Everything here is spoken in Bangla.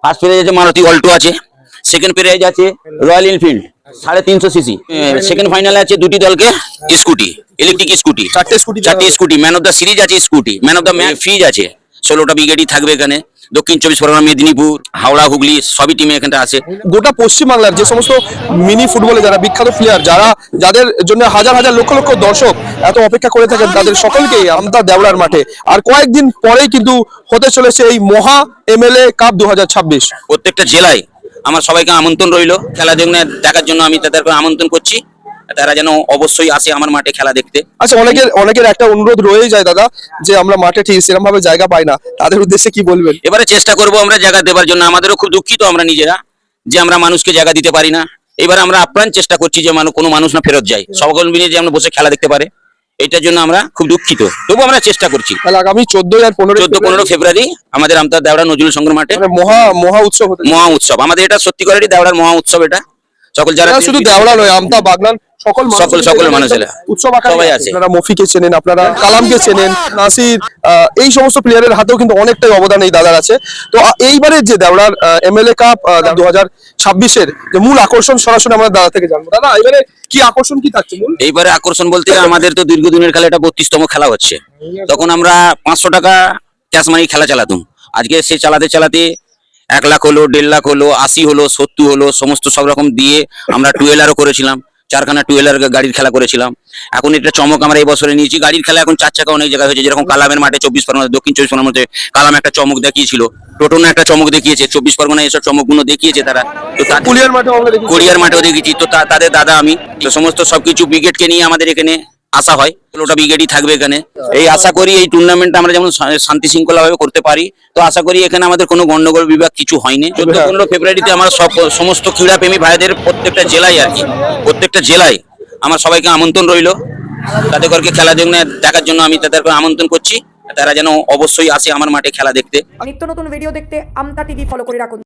ফার্স্ট প্রাইজ আছে মারুতি অল্টো আছে, সেকেন্ড প্রাইজ আছে রয়্যাল এনফিল্ড 350 সিসি, সেকেন্ড ফাইনালে আছে দুটি দলকে স্কুটি, ইলেকট্রিক স্কুটি, চারটে scooty, man of the series আছে scooty, man of the match fridge আছে, 16টা ব্রিগেডই থাকবে এখানে। দক্ষিণ 24 পরগনা, মেদিনীপুর, হাওড়া, হুগলি সবই টিমে এখানে আছে। গোটা পশ্চিমবাংলার যে সমস্ত মিনি ফুটবলে যারা বিখ্যাত প্লেয়ার, যাদের জন্য হাজার হাজার লক্ষ লক্ষ দর্শক এত অপেক্ষা করে থাকেন, তাদের সকলকেই আমতা দেওড়ার মাঠে আর কয়েকদিন পরেই কিন্তু হতে চলেছে এই মহা এমএলএ কাপ 2026। প্রত্যেকটা জেলায় আমার সবাইকে আমন্ত্রণ রইল খেলা দেখার জন্য। আমি তাদেরকে আমন্ত্রণ করছি, তারা যেন অবশ্যই আসে আমার মাঠে খেলা দেখতে। আচ্ছা, অনেকের একটা অনুরোধ রয়ে যায় দাদা, যে আমরা মাঠে ঠিক সেরকম ভাবে জায়গা পাই না, তাদের উদ্দেশ্যে কি বলবেন? এবারে চেষ্টা করব আমরা জায়গা দেওয়ার জন্য। আমাদেরও খুব দুঃখিত আমরা নিজেরা যে আমরা মানুষকে জায়গা দিতে পারি না। এবার আমরা আপ্রাণ চেষ্টা করছি যে কোনো মানুষ না ফেরত যায়, সকল মিলে যে আমরা বসে খেলা দেখতে পারে, এটার জন্য আমরা খুব দুঃখিত। তবু আমরা চেষ্টা করছি। তাহলে আগামী 14 আর 15 ফেব্রুয়ারি আমাদের আমতা দেওড়া নজরুল সংগ্রহ মাঠে মহা উৎসব হতে মহা উৎসব। আমাদের এটা সত্যি করে দেওড়ার মহা উৎসব। এটা সকল যারা শুধু দেওড়া নয়, আমতা বাগনান সকল মানুষেরা উৎসব আকারে সবাই আছে। আপনারা মফিকে চেনেন, আপনারা কালামকে চেনেন, নাসির, এই সমস্ত প্লেয়ারের হাতেও কিন্তু অনেকটাই অবদান এই দাদার আছে। তো এইবারে যে দেওড়ার এমএলএ কাপ 2026-এর যে মূল আকর্ষণ, সরাসরি আমরা দাদা থেকে জানবো। দাদা, এবারে কি আকর্ষণ কি থাকছে মূল? এইবারে আকর্ষণ বলতে আমাদের তো দীর্ঘদিনের খেলা, এটা 32তম খেলা হচ্ছে। তখন আমরা 500 টাকা ক্যাশ মানি খেলা চালাতাম। আজকে সে চালাতে চালাতে 1 লাখ হলো, 1.5 লাখ হলো, 80 হলো, 70 হলো, সমস্ত সব রকম দিয়ে আমরা টুয়েলারও করেছিলাম, 4খানা টুয়েলার গাড়ির খেলা করেছিলাম। এখন এটা চমক আমরা এই বছরে নিয়েছি। গাড়ির খেলা এখন 4 চাকা অনেক জায়গায় হয়েছে, যেরকম কালামের মাঠে 24 পরগনা, দক্ষিণ 24 পরগনার মধ্যে কালাম একটা চমক দেখিয়েছিল, টোটোনা একটা চমক দেখিয়েছে, 24 পরগনায় এসব চমকগুলো দেখিয়েছে তারা। তো কোরিয়ার মাঠেও দেখেছি। তো তাদের দাদা আমি, তো সমস্ত সবকিছু ব্রিগেডকে নিয়ে আমাদের এখানে আসা হয়, 16টা ব্রিগেডই থাকবে এখানে। এই আশা করি এই টুর্নামেন্টটা আমরা যেমন শান্তি শৃঙ্খলা ভাবে করতে পারি। তো আশা করি এখানে আমাদের কোনো গন্ডগোল বিভাগ কিছু হয়নি। 14-15 ফেব্রুয়ারিতে আমার সমস্ত ক্রীড়াপ্রেমী ভাইদের প্রত্যেকটা জেলায় প্রত্যেকটা জেলায় আমার সবাইকে আমন্ত্রণ রইল তাদের ঘরকে খেলা দেখার জন্য। আমি তাদেরকে আমন্ত্রণ করছি, তারা যেন অবশ্যই আসে আমার মাঠে খেলা দেখতে। নিত্য নতুন ভিডিও দেখতে আমতা টিভি ফলো করে রাখুন।